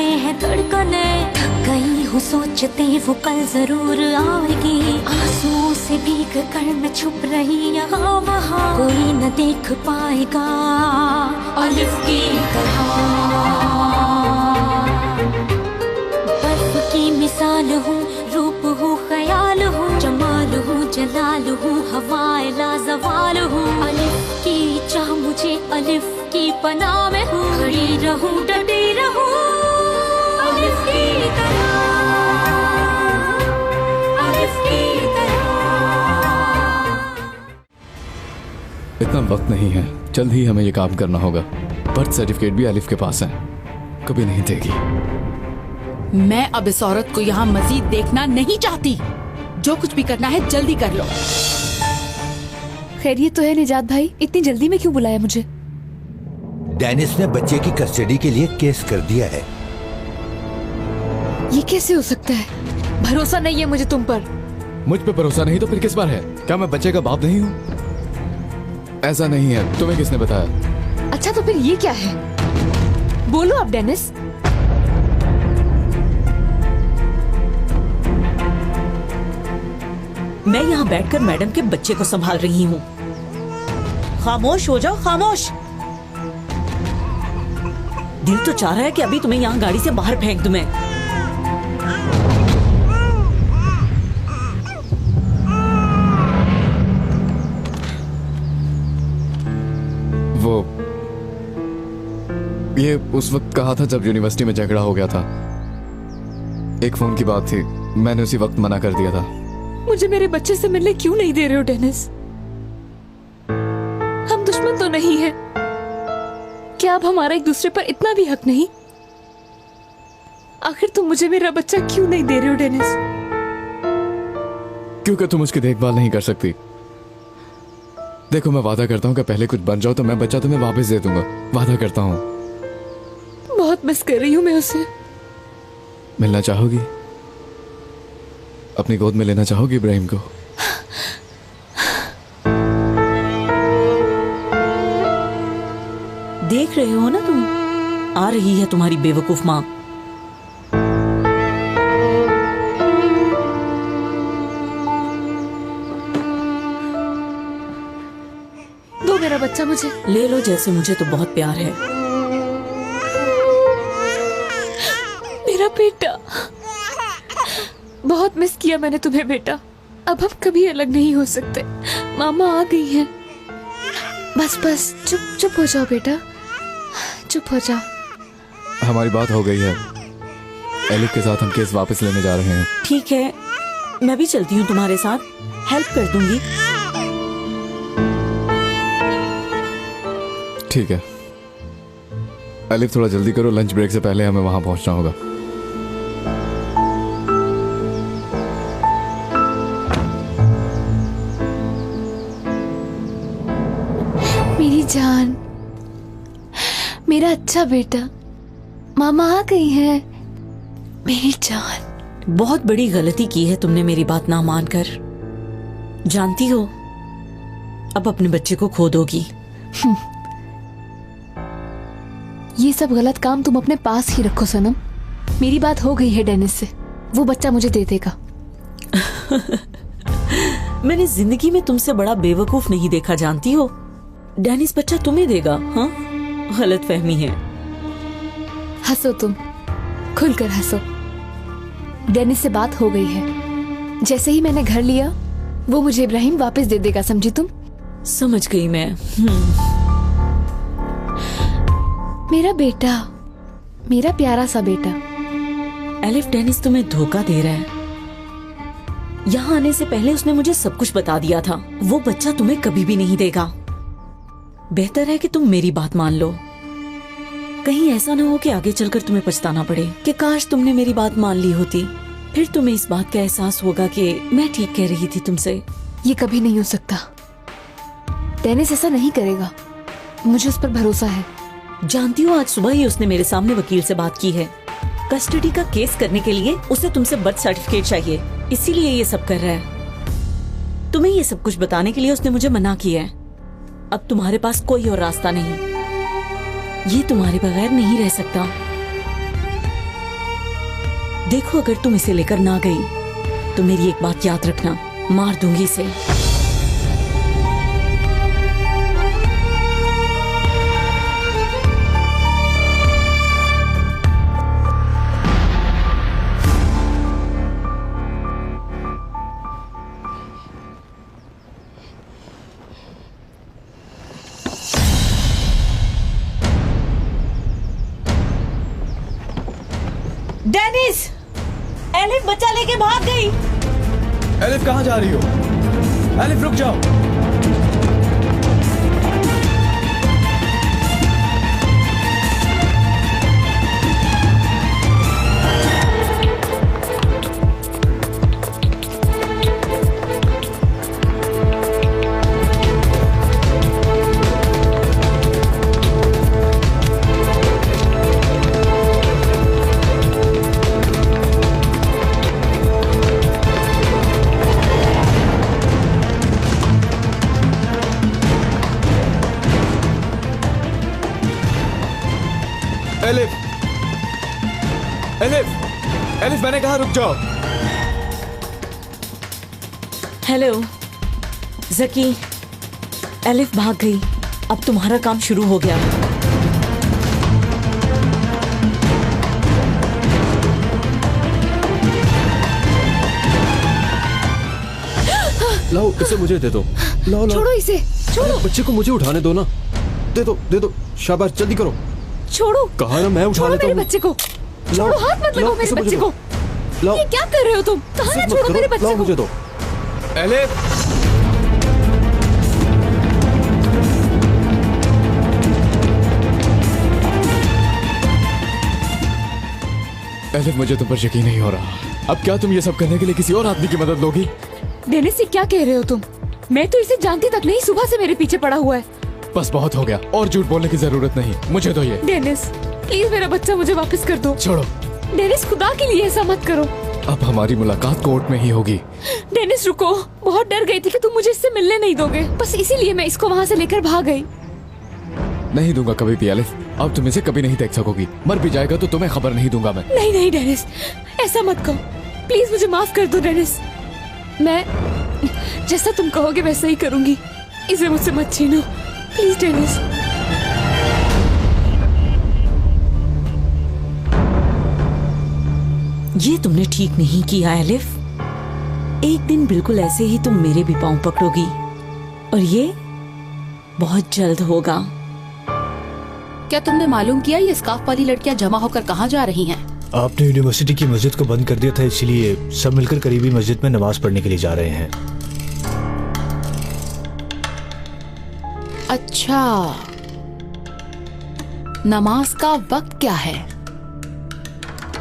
में है धड़कने, थक गई हूँ सोचते वो कल जरूर आएगी। आंसुओं से भीग कर मैं छुप रही यहाँ वहाँ, कोई न देख पाएगा अलिफ की तरह। बर्फ की मिसाल हूँ, रूप हूँ, ख्याल हूँ, जमाल हूँ, जलाल हूँ, हवाए लाजवाल हूँ। अलिफ की चाह मुझे अलिफ की पनाह में हूँ, खड़ी रहूँ डटी रहूँ अलिफ की तरह, अलिफ की तरह। इतना वक्त नहीं है, जल्द ही हमें ये काम करना होगा। बर्थ सर्टिफिकेट भी अलिफ के पास है, कभी नहीं देगी। मैं अब इस औरत को यहाँ मजीद देखना नहीं चाहती। जो कुछ भी करना है जल्दी कर लो। खैरियत तो है निजात भाई, इतनी जल्दी में क्यों बुलाया मुझे? डेनिस ने बच्चे की कस्टडी के लिए केस कर दिया है। ये कैसे हो सकता है? भरोसा नहीं है मुझे तुम पर। मुझ पे भरोसा नहीं तो फिर किस पर है? क्या मैं बच्चे का बाप नहीं हूँ? ऐसा नहीं है, तुम्हें किसने बताया? अच्छा तो फिर ये क्या है? बोलो आप डेनिस। मैं यहाँ बैठकर मैडम के बच्चे को संभाल रही हूँ। खामोश हो जाओ, खामोश। दिल तो चाह रहा है कि अभी तुम्हें यहाँ गाड़ी से बाहर फेंक दूं मैं। वो ये उस वक्त कहा था जब यूनिवर्सिटी में झगड़ा हो गया था। एक फोन की बात थी, मैंने उसी वक्त मना कर दिया था। मुझे मेरे बच्चे से मिलने क्यों नहीं दे रहे हो डेनिस? हम दुश्मन तो नहीं है, क्या अब हमारा एक दूसरे पर इतना भी हक नहीं? आखिर तुम मुझे मेरा बच्चा क्यों नहीं दे रहे हो डेनिस? क्योंकि तुम उसकी देखभाल नहीं कर सकती। देखो मैं वादा करता हूँ कि पहले कुछ बन जाओ तो मैं बच्चा तुम्हें वापस दे दूंगा, वादा करता हूँ। बहुत मिस कर रही हूँ मैं उसे। मिलना चाहोगी? अपनी गोद में लेना चाहोगी इब्राहिम को? देख रहे हो ना तुम, आ रही है तुम्हारी बेवकूफ माँ। दो मेरा बच्चा मुझे। ले लो, जैसे मुझे तो बहुत प्यार है। मेरा बेटा, बहुत मिस किया मैंने तुम्हें बेटा। अब हम कभी अलग नहीं हो सकते। मामा आ गई हैं। बस बस चुप चुप हो जाओ बेटा, चुप हो जाओ। हमारी बात हो गई है, एलिफ के साथ हम केस वापस लेने जा रहे हैं। ठीक है, मैं भी चलती हूँ तुम्हारे साथ, हेल्प कर दूंगी। ठीक है एलिफ, थोड़ा जल्दी करो, लंच ब्रेक से पहले हमें वहां पहुंचना होगा। मेरी जान, मेरा अच्छा बेटा, मामा आ गई है। मेरी जान। बहुत बड़ी गलती की है तुमने मेरी बात ना मानकर। जानती हो, अब अपने बच्चे को खो दोगी। ये सब गलत काम तुम अपने पास ही रखो सनम। मेरी बात हो गई है डेनिस से, वो बच्चा मुझे दे देगा। मैंने जिंदगी में तुमसे बड़ा बेवकूफ नहीं देखा, जानती हो। डेनिस बच्चा तुम्हें देगा? हाँ, गलत फहमी है। हंसो तुम, खुलकर हंसो। डेनिस से बात हो गई है, जैसे ही मैंने घर लिया वो मुझे इब्राहिम वापस दे देगा, समझी तुम? समझ गई मैं। मेरा बेटा, मेरा प्यारा सा बेटा। एलिफ, डेनिस तुम्हें धोखा दे रहा है। यहाँ आने से पहले उसने मुझे सब कुछ बता दिया था। वो बच्चा तुम्हें कभी भी नहीं देगा। बेहतर है कि तुम मेरी बात मान लो। कहीं ऐसा ना हो कि आगे चलकर तुम्हें पछताना पड़े कि काश तुमने मेरी बात मान ली होती। फिर तुम्हें इस बात का एहसास होगा कि मैं ठीक कह रही थी तुमसे। ये कभी नहीं हो सकता। डेनिस ऐसा नहीं करेगा, मुझे उस पर भरोसा है। जानती हो, आज सुबह ही उसने मेरे सामने वकील से बात की है। कस्टडी का केस करने के लिए उसे तुमसे बर्थ सर्टिफिकेट चाहिए, इसीलिए ये सब कर रहा है। तुम्हें ये सब कुछ बताने के लिए उसने मुझे मना किया है। अब तुम्हारे पास कोई और रास्ता नहीं, ये तुम्हारे बगैर नहीं रह सकता। देखो अगर तुम इसे लेकर ना गई तो मेरी एक बात याद रखना, मार दूंगी इसे। डेनिस, एलिफ बच्चा लेके भाग गई। एलिफ कहाँ जा रही हो? एलिफ रुक जाओ। एलिफ, एलिफ, एलिफ मैंने कहा रुक जाओ। हेलो जकी, एलिफ भाग गई। अब तुम्हारा काम शुरू हो गया। लाओ इसे मुझे दे दो। लाओ लाओ। छोड़ो इसे, छोड़ो। बच्चे को मुझे उठाने दो ना। दे दो। शाबाश, जल्दी करो। छोड़ो। कहा ना मैं उठा छोड़ो लेता मेरे हूँ। बच्चे को। छोड़ो, हाथ मत लगाओ मेरे बच्चे को। लाओ। ये क्या कर रहे हो तुम? कहाँ ना छोड़ो मेरे बच्चे लाओ को। मुझे दो। एलिफ, एलिफ मुझे तुम पर यकीन नहीं हो रहा। अब क्या तुम ये सब करने के लिए किसी और आदमी की मदद लोगी? डेनिस, ये क्या कह रहे हो तुम? मैं तो इसे जानती तक नहीं, सुबह से मेरे पीछे पड़ा हुआ है। बस बहुत हो गया, और झूठ बोलने की जरूरत नहीं। मुझे तो ये डेनिस प्लीज मेरा बच्चा मुझे वापस कर दो। छोड़ो। डेनिस खुदा के लिए ऐसा मत करो। अब हमारी मुलाकात कोर्ट में ही होगी। डेनिस रुको, बहुत डर गई थी कि तुम मुझे इससे मिलने नहीं दोगे, बस इसीलिए मैं इसको वहाँ से लेकर भाग गई। नहीं दूंगा कभी भी एलिफ। अब तुम इसे कभी नहीं देख सकोगी। मर भी जाएगा तो तुम्हें खबर नहीं दूंगा मैं। नहीं नहीं डेनिस, ऐसा मत कहो प्लीज, मुझे माफ कर दो डेनिस। मैं जैसा तुम कहोगे वैसा ही करूंगी। इसे मुझसे मत छीनो प्लीज डेनिस। ये तुमने ठीक नहीं किया एलिफ। एक दिन बिल्कुल ऐसे ही तुम मेरे भी पांव पकड़ोगी, और ये बहुत जल्द होगा। क्या तुमने मालूम किया ये स्कार्फ वाली लड़कियां जमा होकर कहाँ जा रही हैं? आपने यूनिवर्सिटी की मस्जिद को बंद कर दिया था, इसलिए सब मिलकर करीबी मस्जिद में नमाज पढ़ने के लिए जा रहे हैं। अच्छा, नमाज का वक्त क्या है?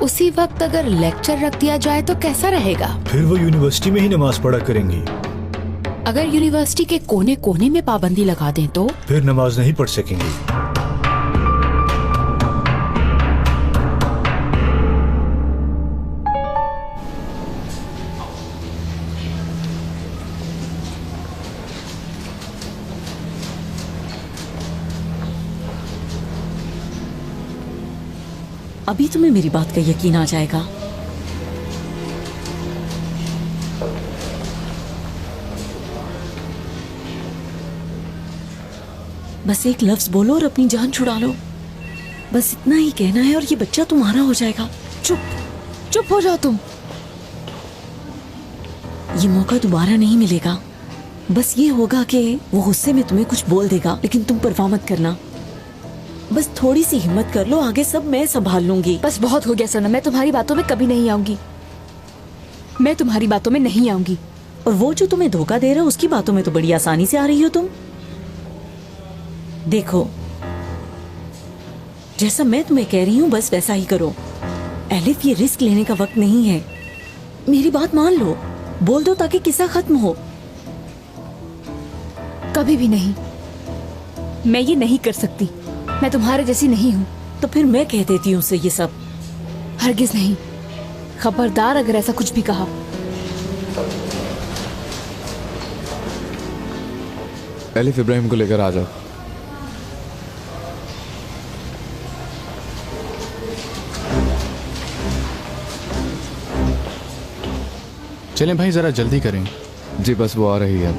उसी वक्त अगर लेक्चर रख दिया जाए तो कैसा रहेगा? फिर वो यूनिवर्सिटी में ही नमाज पढ़ा करेंगी। अगर यूनिवर्सिटी के कोने कोने में पाबंदी लगा दें तो? फिर नमाज नहीं पढ़ सकेंगी। अभी तुम्हें मेरी बात का यकीन आ जाएगा। बस एक लफ्ज बोलो और अपनी जान छुड़ा लो। बस इतना ही कहना है और ये बच्चा तुम्हारा हो जाएगा। चुप हो जाओ तुम। ये मौका दोबारा नहीं मिलेगा। बस ये होगा कि वो गुस्से में तुम्हें कुछ बोल देगा, लेकिन तुम परवाह मत करना। बस थोड़ी सी हिम्मत कर लो, आगे सब मैं संभाल लूंगी। बस बहुत हो गया सनम, मैं तुम्हारी बातों में कभी नहीं आऊंगी। मैं तुम्हारी बातों में नहीं आऊंगी। और वो जो तुम्हें धोखा दे रहा है उसकी बातों में तो बड़ी आसानी से आ रही हो तुम। देखो, जैसा मैं तुम्हें कह रही हूँ बस वैसा ही करो। एलिफ, ये रिस्क लेने का वक्त नहीं है। मेरी बात मान लो, बोल दो ताकि किस्सा खत्म हो। कभी भी नहीं, मैं ये नहीं कर सकती। मैं तुम्हारे जैसी नहीं हूँ। तो फिर मैं कह देती हूँ उसे ये सब। हरगिज नहीं, खबरदार अगर ऐसा कुछ भी कहा। एलिफ, इब्राहिम को लेकर आ जाओ। चलें भाई, जरा जल्दी करें। जी बस वो आ रही है।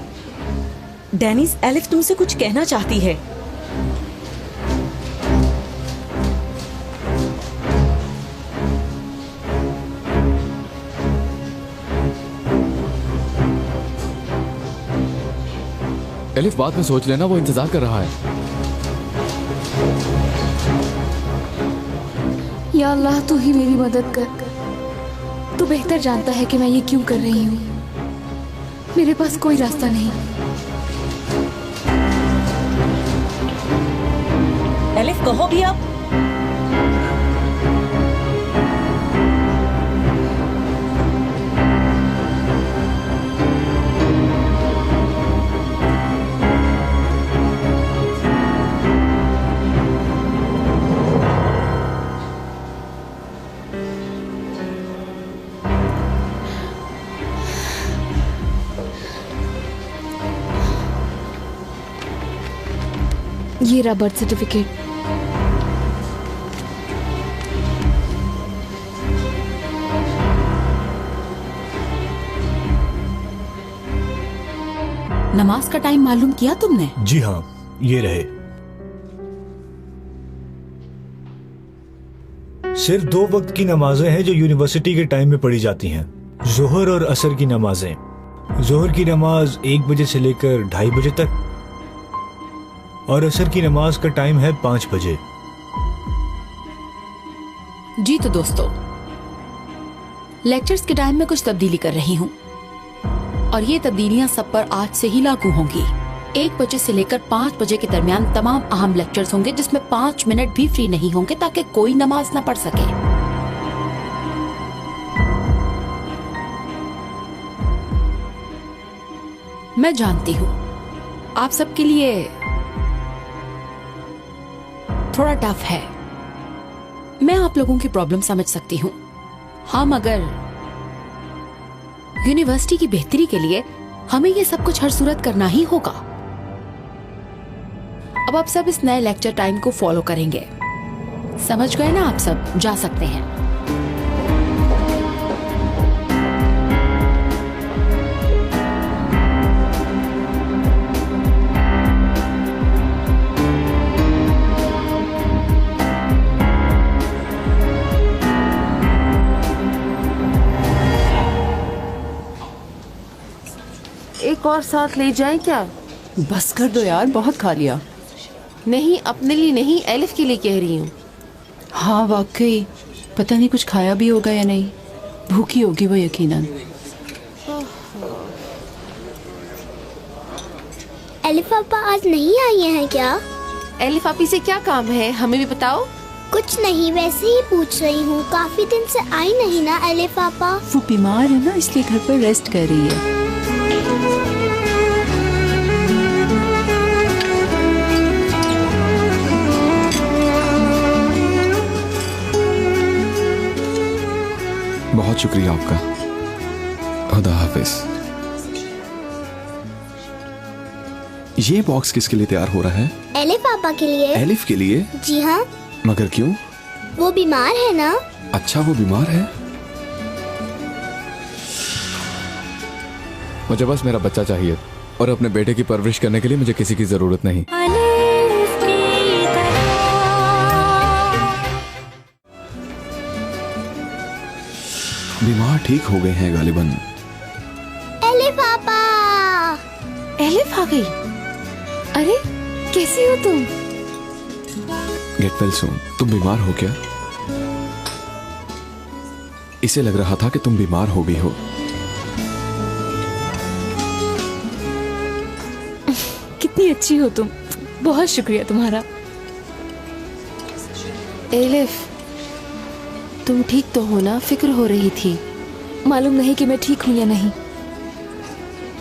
डेनिस, एलिफ तुमसे कुछ कहना चाहती है। एलिफ बाद में सोच लेना, वो इंतजार कर रहा है। या अल्लाह, तू ही मेरी मदद कर। तू बेहतर जानता है कि मैं ये क्यों कर रही हूँ। मेरे पास कोई रास्ता नहीं। एलिफ कहो भी आप। ये रहा बर्थ सर्टिफिकेट। नमाज का टाइम मालूम किया तुमने? जी हाँ, ये रहे। सिर्फ 2 वक्त की नमाजें हैं जो यूनिवर्सिटी के टाइम में पढ़ी जाती हैं, जोहर और असर की नमाजें। जोहर की नमाज 1 बजे से लेकर 2:30 बजे तक और असर की नमाज का टाइम है 5 बजे। जी तो दोस्तों, लेक्चर्स के टाइम में कुछ तब्दीली कर रही हूँ और ये तब्दीलियां सब पर आज से ही लागू होंगी। 1 बजे से लेकर 5 बजे के दरमियान तमाम अहम लेक्चर्स होंगे जिसमें 5 मिनट भी फ्री नहीं होंगे ताकि कोई नमाज ना पढ़ सके। मैं जानती हूँ आप सबके लिए थोड़ा टफ है, मैं आप लोगों की प्रॉब्लम समझ सकती हूँ। हम अगर यूनिवर्सिटी की बेहतरी के लिए हमें ये सब कुछ हर सूरत करना ही होगा। अब आप सब इस नए लेक्चर टाइम को फॉलो करेंगे, समझ गए ना? आप सब जा सकते हैं। एक और साथ ले जाएं क्या? बस कर दो यार, बहुत खा लिया। नहीं, अपने लिए नहीं, एलिफ के लिए कह रही हूँ। हाँ वाकई, पता नहीं कुछ खाया भी होगा या नहीं, भूखी होगी वो यकीनन। एलिफ पापा आज नहीं आई हैं क्या? एलिफ आपी से क्या काम है, हमें भी बताओ। कुछ नहीं, वैसे ही पूछ रही हूँ। काफी दिन से आई नहीं ना एलिफ पापा। वो बीमार है ना, इसलिए घर पर रेस्ट कर रही है। बहुत शुक्रिया आपका। खुदा हाफिज। ये बॉक्स किसके लिए तैयार हो रहा है? एलिफ पापा के लिए। एलिफ के लिए? जी हाँ। मगर क्यों? वो बीमार है ना। अच्छा, वो बीमार है? मुझे बस मेरा बच्चा चाहिए और अपने बेटे की परवरिश करने के लिए मुझे किसी की जरूरत नहीं। बीमार ठीक हो गए हैं गालिबन। एलिफ पापा। एलिफ आ गई। अरे कैसी हो तुम? Get well soon. तुम बीमार हो क्या? इसे लग रहा था कि तुम बीमार हो गई हो। कितनी अच्छी हो तुम, बहुत शुक्रिया तुम्हारा। एलिफ, तुम ठीक तो हो ना? फिक्र हो रही थी। मालूम नहीं कि मैं ठीक हूँ या नहीं।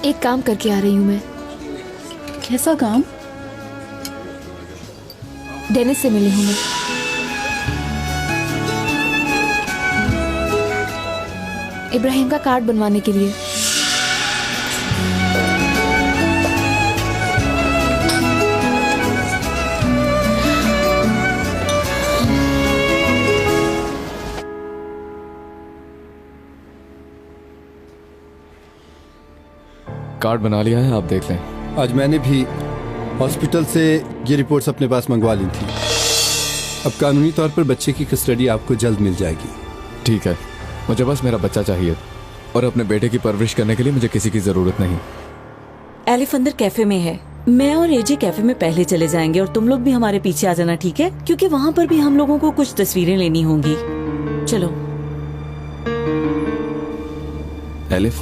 एक काम करके आ रही हूँ मैं। कैसा काम? डेनिस से मिली हूँ मैं। इब्राहिम का कार्ड बनवाने के लिए। कार्ड बना लिया है, आप देख लें। आज मैंने भी हॉस्पिटल से ये रिपोर्ट्स अपने पास मंगवा ली थी। अब कानूनी तौर पर बच्चे की कस्टडी आपको जल्द मिल जाएगी। ठीक है, मुझे बस मेरा बच्चा चाहिए और अपने बेटे की परवरिश करने के लिए मुझे किसी की जरूरत नहीं। एलिफ अंदर कैफे में है, मैं और एजे कैफे में पहले चले जाएंगे और तुम लोग भी हमारे पीछे आ जाना, ठीक है? क्योंकि वहाँ पर भी हम लोगों को कुछ तस्वीरें लेनी होंगी। चलो। एलिफ,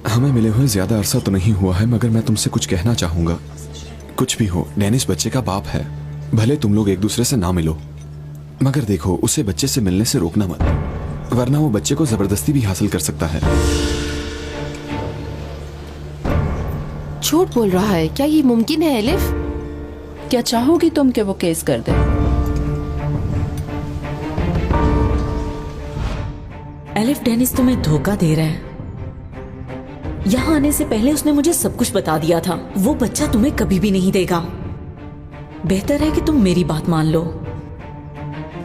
हमें मिले हुए ज्यादा अरसा तो नहीं हुआ है, मगर मैं तुमसे कुछ कहना चाहूंगा। कुछ भी हो, डेनिस बच्चे का बाप है। भले तुम लोग एक दूसरे से ना मिलो, मगर देखो, उसे बच्चे से मिलने से रोकना मत, वरना वो बच्चे को जबरदस्ती भी हासिल कर सकता है। झूठ बोल रहा है क्या? ये मुमकिन है एलिफ? क्या चाहोगी तुम कि वो केस कर दे? एलिफ, डेनिस तुम्हें धोखा दे रहा है। यहाँ आने से पहले उसने मुझे सब कुछ बता दिया था। वो बच्चा तुम्हें कभी भी नहीं देगा। बेहतर है कि तुम मेरी बात मान लो।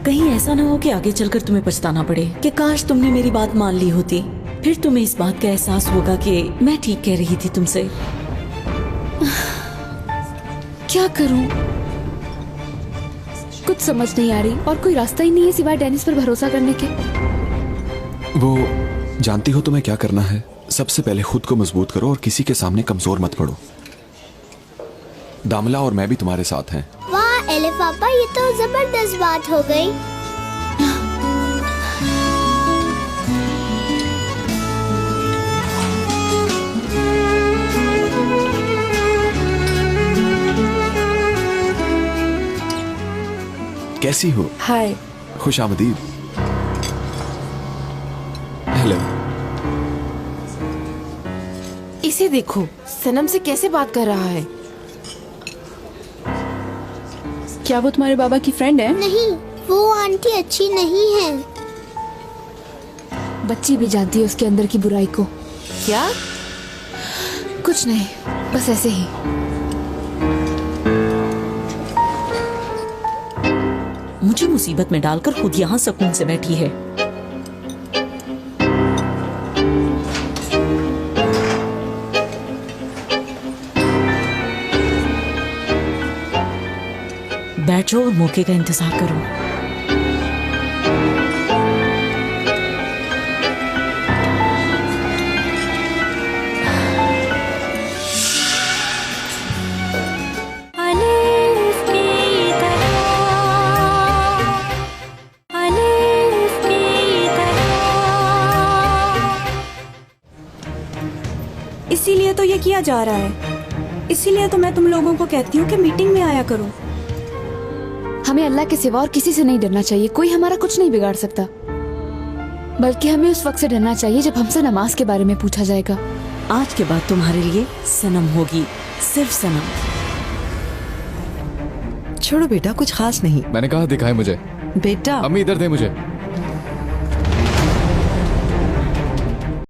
कहीं ऐसा ना हो कि आगे चलकर तुम्हें पछताना पड़े कि काश तुमने मेरी बात मान ली होती। फिर तुम्हें इस बात का एहसास होगा कि मैं ठीक कह रही थी तुमसे। क्या करूं? कुछ समझ नहीं आ रही और कोई रास्ता ही नहीं है सिवाय डेनिस पर भरोसा करने के। वो जानती हो तुम्हें क्या करना है? सबसे पहले खुद को मजबूत करो और किसी के सामने कमजोर मत पड़ो। दामला और मैं भी तुम्हारे साथ हैं। वाह एलिफ पापा, ये तो जबरदस्त बात हो गई। कैसी हो? हाय। खुश आमदीद। हेलो। इसे देखो, सनम से कैसे बात कर रहा है। क्या वो तुम्हारे बाबा की फ्रेंड है? नहीं, वो आंटी अच्छी नहीं है। बच्ची भी जानती है उसके अंदर की बुराई को। क्या? कुछ नहीं, बस ऐसे ही। मुझे मुसीबत में डालकर खुद यहाँ सुकून से बैठी है। बैठो और मौके का इंतजार करो। इसीलिए तो ये किया जा रहा है। इसीलिए तो मैं तुम लोगों को कहती हूँ कि मीटिंग में आया करो। हमें अल्लाह के सिवा और किसी से नहीं डरना चाहिए। कोई हमारा कुछ नहीं बिगाड़ सकता, बल्कि हमें उस वक्त से डरना चाहिए जब हमसे नमाज के बारे में पूछा जाएगा। आज के बाद तुम्हारे लिए सनम होगी, सिर्फ सनम। छोड़ो बेटा, कुछ खास नहीं। मैंने कहा दिखाए मुझे। बेटा अम्मी इधर दे मुझे।